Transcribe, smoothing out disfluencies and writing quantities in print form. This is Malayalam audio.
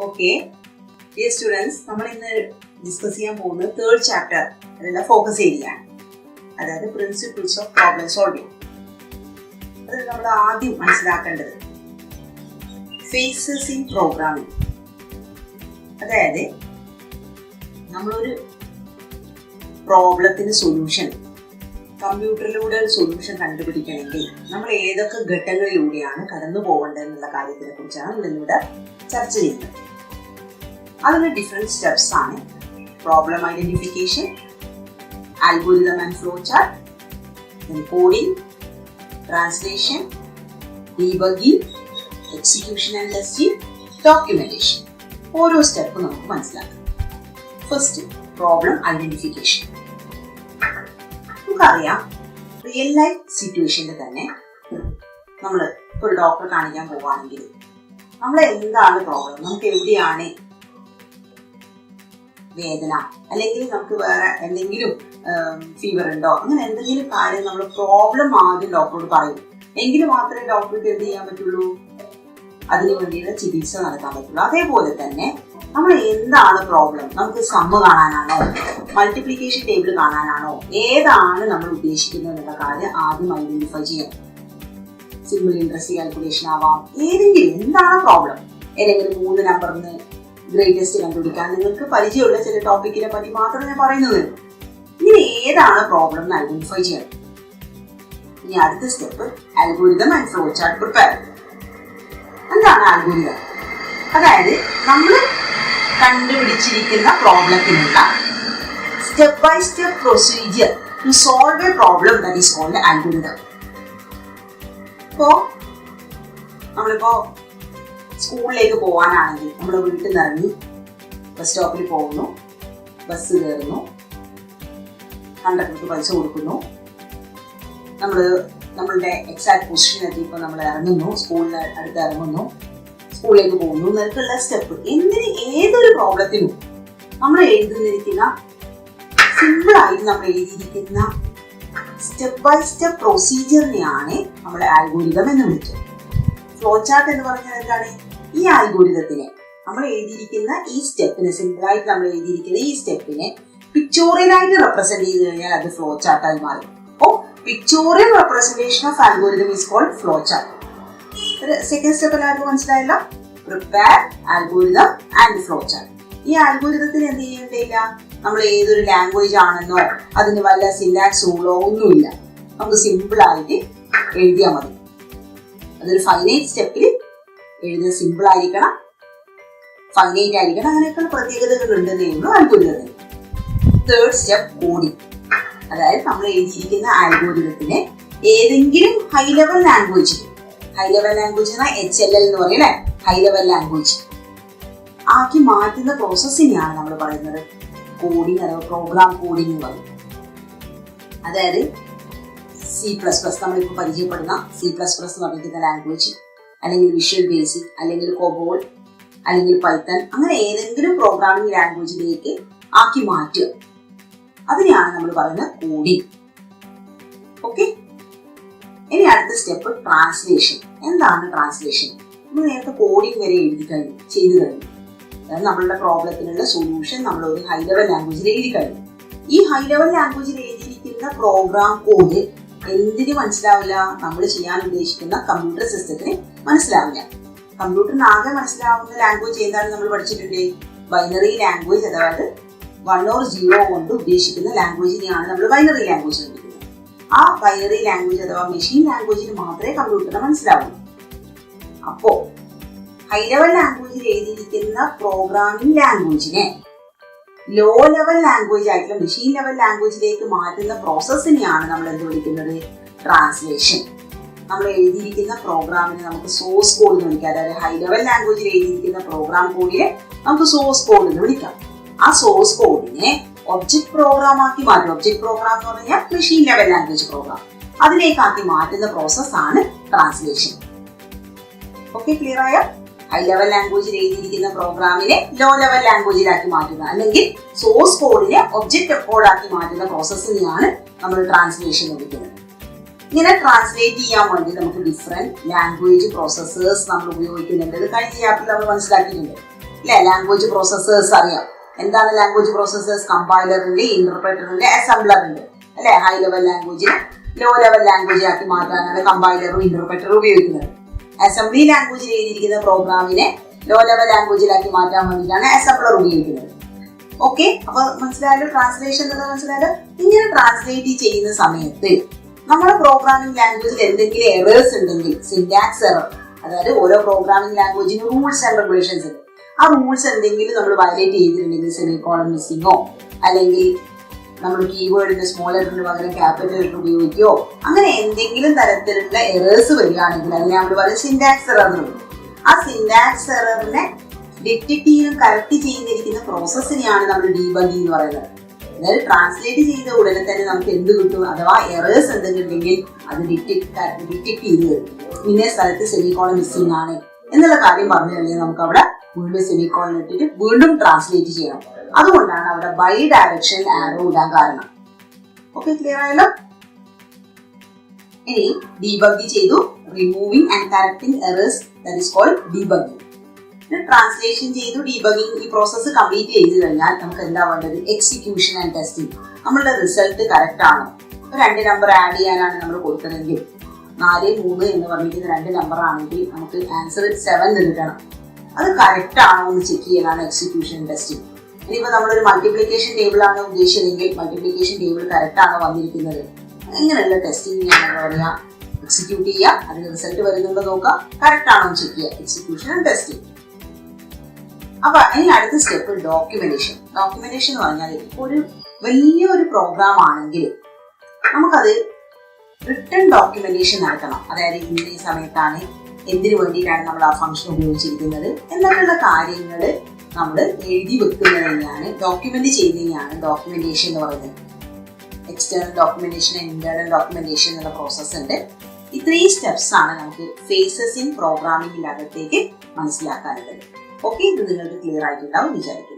ഓക്കെ ഡിയർ സ്റ്റുഡൻസ്, നമ്മൾ ഇന്ന് ഡിസ്കസ് ചെയ്യാൻ പോകുന്നത് തേർഡ് ചാപ്റ്റർ, അതിലുള്ള ഫോക്കസ് ഏരിയ ആണ്. അതായത് പ്രിൻസിപ്പിൾസ് ഓഫ് പ്രോബ്ലം സോൾവിംഗ്. അതിൽ നമ്മൾ ആദ്യം മനസ്സിലാക്കേണ്ടത് ഫേസസ് ഇൻ പ്രോഗ്രാമിംഗ്. അതായത് നമ്മളൊരു പ്രോബ്ലത്തിന് സൊല്യൂഷൻ, കമ്പ്യൂട്ടറിലൂടെ ഒരു സൊല്യൂഷൻ കണ്ടുപിടിക്കണമെങ്കിൽ നമ്മൾ ഏതൊക്കെ ഘട്ടങ്ങളിലൂടെയാണ് കടന്നു പോകേണ്ടത് എന്നുള്ള കാര്യത്തിനെ കുറിച്ചാണ് നമ്മൾ ഇന്നിവിടെ ചർച്ച ചെയ്യുന്നത്. അതിന് ഡിഫറെന്റ് സ്റ്റെപ്സ് ആണ്: problem identification, algorithm and flow chart, coding, translation, debugging, execution and testing, documentation. ഓരോ സ്റ്റെപ്പ് നമുക്ക് മനസ്സിലാക്കാം. First, problem identification. നമുക്കറിയാം, റിയൽ ലൈഫ് സിറ്റുവേഷനിൽ തന്നെ നമ്മൾ ഇപ്പോൾ ഒരു ഡോക്ടറെ കാണിക്കാൻ പോവുകയാണെങ്കിൽ നമ്മൾ എന്താണ് പ്രോബ്ലം, നമുക്ക് എവിടെയാണ് വേദന, അല്ലെങ്കിൽ നമുക്ക് വേറെ എന്തെങ്കിലും ഫീവർ ഉണ്ടോ, അങ്ങനെ എന്തെങ്കിലും കാര്യം നമ്മൾ പ്രോബ്ലം ആദ്യം ഡോക്ടറോട് പറയും. എങ്കിൽ മാത്രമേ ഡോക്ടർക്ക് എന്ത് ചെയ്യാൻ പറ്റുള്ളൂ, അതിനു വേണ്ടിയുള്ള ചികിത്സ നടത്താൻ പറ്റുള്ളൂ. അതേപോലെ തന്നെ നമ്മൾ എന്താണ് പ്രോബ്ലം, നമുക്ക് സമ്മ് കാണാനാണോ, മൾട്ടിപ്ലിക്കേഷൻ ടേബിൾ കാണാനാണോ, ഏതാണ് നമ്മൾ ഉദ്ദേശിക്കുന്നത് എന്നുള്ള കാര്യം ആദ്യം ഐഡന്റിഫൈ ചെയ്യണം. സിമ്പിൾ ഇൻട്രസ്റ്റ് കാൽക്കുലേഷൻ ആവാം, ഏതെങ്കിലും എന്താണ് പ്രോബ്ലം, ഏതെങ്കിലും 3 നമ്പറിന് ഗ്രേറ്റസ്റ്റ് കണ്ടുപിടിക്കാൻ നിങ്ങൾക്ക് പരിചയമുള്ള ചില ടോപ്പിക്കിനെ പറ്റി മാത്രമേ ഞാൻ പറയുന്നത്. ഇങ്ങനെ ഏതാണ് പ്രോബ്ലം എന്ന് ഐഡന്റിഫൈ ചെയ്യണം. ഇനി അടുത്ത step, algorithm and flow chart prepare. എന്താണ് അൽഗോരിതം? അതായത് നമ്മൾ കണ്ടുപിടിച്ചിരിക്കുന്ന പ്രോബ്ലത്തിനുള്ള step by step procedure to solve a problem, that is called algorithm. നമ്മളിപ്പോ സ്കൂളിലേക്ക് പോകാനാണെങ്കിൽ നമ്മൾ വീട്ടിൽ നിന്ന് ഇറങ്ങി ബസ് സ്റ്റോപ്പിൽ പോകുന്നു, ബസ് കയറുന്നു, കണ്ടക്ടർക്ക് പൈസ കൊടുക്കുന്നു, നമ്മളുടെ എക്സാക്ട് പൊസിഷൻ എത്തിയപ്പോൾ നമ്മൾ ഇറങ്ങുന്നു, സ്കൂളിന് അടുത്ത് ഇറങ്ങുന്നു, സ്കൂളിലേക്ക് പോകുന്നു എന്നൊക്കെയുള്ള സ്റ്റെപ്പ്. ഏതൊരു പ്രോബ്ലത്തിനും നമ്മൾ എഴുതിയിരിക്കുന്ന സിമ്പിളായിട്ട് നമ്മൾ എഴുതിയിരിക്കുന്ന സ്റ്റെപ്പ് ബൈ സ്റ്റെപ്പ് പ്രൊസീജിയറിനെയാണ് നമ്മുടെ ആൽഗോരിതം എന്ന് വിളിക്കുന്നത്. ഫ്ലോ ചാർട്ട് എന്ന് പറഞ്ഞാൽ എന്താണ്? ഈ ആൽഗോരിതത്തിനെ നമ്മൾ എഴുതിയിരിക്കുന്ന ഈ സ്റ്റെപ്പിനെ, സിമ്പിളായിട്ട് നമ്മൾ എഴുതിയിരിക്കുന്ന ഈ സ്റ്റെപ്പിനെ പിക്ചോറിയലായിട്ട് റെപ്രസെന്റ് ചെയ്ത് കഴിഞ്ഞാൽ അത് ഫ്ലോ ചാർട്ടായി മാറും. അപ്പോൾ pictorial representation of algorithm is called flow chart. Second step എല്ലാവർക്കും മനസ്സിലായല്ലോ? Prepare, algorithm and flow chart. ഈ അൽഗോരിതത്തിന് എന്ത് ചെയ്യേണ്ടിയില്ല, നമ്മൾ ഏതൊരു ലാംഗ്വേജ് ആണെന്നോ അതിന് വല്ല സിന്റാക്സ് റൂളോ ഒന്നുമില്ല, നമുക്ക് സിമ്പിൾ ആയിട്ട് എഴുതിയാൽ മതി. അതൊരു ഫൈനൈറ്റ് സ്റ്റെപ്പിൽ എഴുതുന്നത് സിമ്പിൾ ആയിരിക്കണം, ഫൈനൈറ്റ് ആയിരിക്കണം, അങ്ങനെയൊക്കെയുള്ള പ്രത്യേകതകൾ ഉണ്ടെന്നേ ഉള്ളൂ അൽഗോരിതത്തിന്. Third step, coding. അതായത് നമ്മൾ എഴുതിയിരിക്കുന്ന ആൽഗോരിതത്തിനെ ഏതെങ്കിലും ഹൈ ലെവൽ ലാംഗ്വേജ് എന്നാൽ HLL എന്ന് പറയല്ലേ, ഹൈ ലെവൽ ലാംഗ്വേജ് ആക്കി മാറ്റുന്ന പ്രോസസ്സിനെയാണ് നമ്മൾ പറയുന്നത് കോഡിംഗ് അഥവാ പ്രോഗ്രാം കോഡിംഗ് എന്ന് പറയും. അതായത് C++, നമ്മളിപ്പോൾ പരിചയപ്പെടുന്ന C++ എന്ന് പറയുന്ന ലാംഗ്വേജ്, അല്ലെങ്കിൽ വിഷ്വൽ ബേസിക്, അല്ലെങ്കിൽ കോബോൾ, അല്ലെങ്കിൽ പൈത്തൺ, അങ്ങനെ ഏതെങ്കിലും പ്രോഗ്രാമിംഗ് ലാംഗ്വേജിലേക്ക് ആക്കി മാറ്റുക, അതിനെയാണ് നമ്മൾ പറയുന്നത് കോഡിംഗ്. ഓക്കെ, ഇനി അടുത്ത സ്റ്റെപ്പ്, ട്രാൻസ്ലേഷൻ. എന്താണ് ട്രാൻസ്ലേഷൻ? നമ്മൾ നേരത്തെ കോഡിംഗ് വരെ ചെയ്തു കഴിഞ്ഞു. അതായത് നമ്മളുടെ പ്രോബ്ലത്തിനുള്ള സൊല്യൂഷൻ നമ്മൾ ഒരു ഹൈ ലെവൽ ലാംഗ്വേജിൽ എഴുതി കഴിഞ്ഞു. ഈ ഹൈ ലെവൽ ലാംഗ്വേജിൽ എഴുതിയിരിക്കുന്ന പ്രോഗ്രാം കോഡ് എന്തിന് മനസ്സിലാവില്ല? നമ്മൾ ചെയ്യാൻ ഉദ്ദേശിക്കുന്ന കമ്പ്യൂട്ടർ സിസ്റ്റത്തിന് മനസ്സിലാവില്ല. കമ്പ്യൂട്ടറിന് ആകെ മനസ്സിലാവുന്ന ലാംഗ്വേജ് ഏതാണെന്ന് നമ്മൾ പഠിച്ചിട്ടുണ്ട്? ബൈനറി ലാംഗ്വേജ്, അതായത് 1 or 0 കൊണ്ട് ഉദ്ദേശിക്കുന്ന ലാംഗ്വേജിനെയാണ് നമ്മൾ ബൈനറി ലാംഗ്വേജ് എന്ന് വിളിക്കുന്നത്. ആ ബൈനറി ലാംഗ്വേജ് അഥവാ മെഷീൻ ലാംഗ്വേജിന് മാത്രമേ കമ്പ്യൂട്ടറിന് മനസ്സിലാവൂ. അപ്പോ ഹൈ ലെവൽ ലാംഗ്വേജിൽ എഴുതിയിരിക്കുന്ന പ്രോഗ്രാമിംഗ് ലാംഗ്വേജിനെ ലോ ലെവൽ ലാംഗ്വേജ് ആയിട്ടുള്ള മെഷീൻ ലെവൽ ലാംഗ്വേജിലേക്ക് മാറ്റുന്ന പ്രോസസ്സിനെയാണ് നമ്മൾ എന്ത് വിളിക്കുന്നത്? ട്രാൻസ്ലേഷൻ. നമ്മൾ എഴുതിയിരിക്കുന്ന പ്രോഗ്രാമിനെ നമുക്ക് സോഴ്സ് കോഡ് എന്ന് വിളിക്കാം. അതായത് ഹൈ ലെവൽ ലാംഗ്വേജിൽ എഴുതിയിരിക്കുന്ന പ്രോഗ്രാം കോഡിനെ നമുക്ക് സോഴ്സ് കോഡ് എന്ന് വിളിക്കാം. ആ സോഴ്സ് കോഡിനെ ഒബ്ജക്ട് പ്രോഗ്രാം ആക്കി മാറ്റും. ഒബ്ജക്ട് പ്രോഗ്രാം എന്ന് പറഞ്ഞാൽ മെഷീൻ ലെവൽ ലാംഗ്വേജ് പ്രോഗ്രാം, അതിലേക്കാക്കി മാറ്റുന്ന പ്രോസസ് ആണ് ട്രാൻസ്ലേഷൻ. ഓക്കെ, ക്ലിയർ ആയ? ഹൈ ലെവൽ ലാംഗ്വേജിൽ എഴുതിയിരിക്കുന്ന പ്രോഗ്രാമിനെ ലോ ലെവൽ ലാംഗ്വേജിലാക്കി മാറ്റുന്ന, അല്ലെങ്കിൽ സോഴ്സ് കോഡിനെ ഒബ്ജക്ട് കോഡാക്കി മാറ്റുന്ന പ്രോസസ്സിനെയാണ് നമ്മൾ ട്രാൻസ്ലേഷൻ വിളിക്കുന്നത്. ഇങ്ങനെ ട്രാൻസ്ലേറ്റ് ചെയ്യാൻ വേണ്ടി നമുക്ക് ഡിഫറെന്റ് ലാംഗ്വേജ് പ്രോസസ്സേഴ്സ് നമ്മൾ ഉപയോഗിക്കുന്നുണ്ട്. ഇത് കഴിഞ്ഞ ചാപ്റ്ററിൽ നമ്മൾ മനസ്സിലാക്കിയിട്ടുണ്ട് അല്ലെ? ലാംഗ്വേജ് പ്രോസസ്സേഴ്സ് അറിയാം. എന്താണ് ലാംഗ്വേജ് പ്രോസസ്സേഴ്സ്? കമ്പൈലർ ഉണ്ട്, ഇന്റർപ്രറ്റർ ഉണ്ട്, അസംബ്ലർ ഉണ്ട് അല്ലെ? ഹൈ ലെവൽ ലാംഗ്വേജിനെ ലോ ലെവൽ ലാംഗ്വേജ് ആക്കി മാറ്റാനാണ് കമ്പൈലറും ഇന്റർപ്രറ്ററും ഉപയോഗിക്കുന്നത്. അസംബ്ലി ലാംഗ്വേജിൽ എഴുതിയിരിക്കുന്ന പ്രോഗ്രാമിനെ ലോ ലെവൽ ലാംഗ്വേജിലാക്കി മാറ്റാൻ വേണ്ടിയിട്ടാണ് അസംബ്ലർ ഉപയോഗിക്കുന്നത്. ഓക്കെ, അപ്പൊ മനസ്സിലായാലും ട്രാൻസ്ലേഷൻ എന്താ മനസ്സിലായാലും. ഇങ്ങനെ ട്രാൻസ്ലേറ്റ് ചെയ്യുന്ന സമയത്ത് നമ്മുടെ പ്രോഗ്രാമിംഗ് ലാംഗ്വേജിൽ എന്തെങ്കിലും എറേഴ്സ് ഉണ്ടെങ്കിൽ, സിന്റാക്സ് എറർ, അതായത് ഓരോ പ്രോഗ്രാമിംഗ് ലാംഗ്വേജിന് റൂൾസ് ആൻഡ് റെഗുലേഷൻസ് ഉണ്ട്. ആ റൂൾസ് എന്തെങ്കിലും നമ്മൾ വയലേറ്റ് ചെയ്തിട്ടുണ്ടെങ്കിൽ, സെമിക്കോളൻ മിസ്സിങ്ങോ അല്ലെങ്കിൽ നമ്മൾ കീവേഡിന്റെ സ്മോൾ ലെറ്ററിന് പകരം ക്യാപിറ്റൽ ലെറ്റർ ഉപയോഗിക്കുകയോ അങ്ങനെ എന്തെങ്കിലും തരത്തിലുള്ള എറേഴ്സ് വരികയാണെങ്കിൽ അതിനെ നമ്മൾ പറയും സിന്റാക്സ് എറർ എന്ന് പറയും. ആ സിന്റാക്സ് എററിനെ ഡിറ്റക്ട് ചെയ്യാനും കറക്റ്റ് ചെയ്തിരിക്കുന്ന പ്രോസസ്സിനെയാണ് നമ്മൾ ഡീബഗിംഗ് എന്ന് പറയുന്നത്. അതായത് ട്രാൻസ്ലേറ്റ് ചെയ്ത ഉടനെ തന്നെ നമുക്ക് എന്ത് കിട്ടും? അഥവാ എറേഴ്സ് എന്തെങ്കിലും ഉണ്ടെങ്കിൽ അത് ഡിറ്റക്ട് ചെയ്ത് തരും. ഇന്ന സ്ഥലത്ത് സെമിക്കോളൻ മിസ്സിംഗ് ആണ് എന്നുള്ള കാര്യം പറഞ്ഞു കഴിഞ്ഞാൽ നമുക്ക് അവിടെ വീണ്ടും സെമിക്കോളൻ ഇട്ടിട്ട് വീണ്ടും ട്രാൻസ്ലേറ്റ് ചെയ്യണം. അതുകൊണ്ടാണ് അവിടെ ബൈ ഡയറക്ഷൻ ആരോ ഇടാൻ കാരണം. ഓക്കെ, ക്ലിയർ ആയല്ലോ? ഇനി ഡീബഗ് ചെയ്തു, removing and correcting errors, that is called debugging. Translation ചെയ്തു, ഡീബഗിംഗ് ഈ പ്രോസസ്സ് കംപ്ലീറ്റ് ചെയ്ത് കഴിഞ്ഞാൽ നമുക്ക് എന്താ വേണ്ടത്? Execution and testing. നമ്മളുടെ റിസൾട്ട് കറക്റ്റ് ആണോ? 2 നമ്പർ ആഡ് ചെയ്യാനാണ് നമ്മൾ കൊടുത്തതെങ്കിൽ 4, 3 എന്ന് പറഞ്ഞിരിക്കുന്ന 2 നമ്പർ ആണെങ്കിൽ നമുക്ക് ആൻസർ 7 കിട്ടണം. അത് കറക്റ്റ് ആണോ എന്ന് ചെക്ക് ചെയ്യലാണ് എക്സിക്യൂഷൻ ടെസ്റ്റിംഗ്. ഇനിയിപ്പോൾ നമ്മളൊരു മൾട്ടിപ്ലിക്കേഷൻ ടേബിൾ ആണ് ഉദ്ദേശിച്ചതെങ്കിൽ മൾട്ടിപ്ലിക്കേഷൻ ടേബിൾ കറക്റ്റ് ആണോ വന്നിരിക്കുന്നത്, ഇങ്ങനെയുള്ള ടെസ്റ്റിംഗ് നമ്മൾ പറയുക, എക്സിക്യൂട്ട് ചെയ്യുക, അതിന് റിസൾട്ട് വരുന്നുണ്ടോ നോക്കുക, കറക്റ്റ് ആണോ എന്ന് ചെക്ക് ചെയ്യുക, എക്സിക്യൂഷൻ ആൻഡ് ടെസ്റ്റിംഗ്. അപ്പൊ ഇനി അടുത്ത സ്റ്റെപ്പ് ഡോക്യുമെന്റേഷൻ. ഡോക്യുമെന്റേഷൻ എന്ന് പറഞ്ഞാൽ ഒരു വലിയൊരു പ്രോഗ്രാം ആണെങ്കിൽ നമുക്കത് റിട്ടൺ ഡോക്യുമെന്റേഷൻ നടത്തണം. അതായത് ഇന്ന സമയത്താണ്, എന്തിനു വേണ്ടിയിട്ടാണ് നമ്മൾ ആ ഫംഗ്ഷൻ ഉപയോഗിച്ചിരിക്കുന്നത് എന്നുള്ള കാര്യങ്ങൾ നമ്മൾ എഴുതി വെക്കുന്നത് തന്നെയാണ്, ഡോക്യുമെന്റ് ചെയ്യുന്നതിനെയാണ് ഡോക്യുമെന്റേഷൻ എന്ന് പറയുന്നത്. എക്സ്റ്റേണൽ ഡോക്യുമെന്റേഷൻ, ഇന്റേണൽ ഡോക്യുമെന്റേഷൻ എന്നുള്ള പ്രോസസ് ഉണ്ട്. ഇത്രയും സ്റ്റെപ്സ് ആണ് നമുക്ക് ഫേസസ് ഇൻ പ്രോഗ്രാമിംഗിന്റെ അകത്തേക്ക് മനസ്സിലാക്കാനുള്ളത്. ഓക്കെ, ഇത് നിങ്ങൾക്ക് ക്ലിയർ ആയിട്ടുണ്ടാവും വിചാരിക്കും.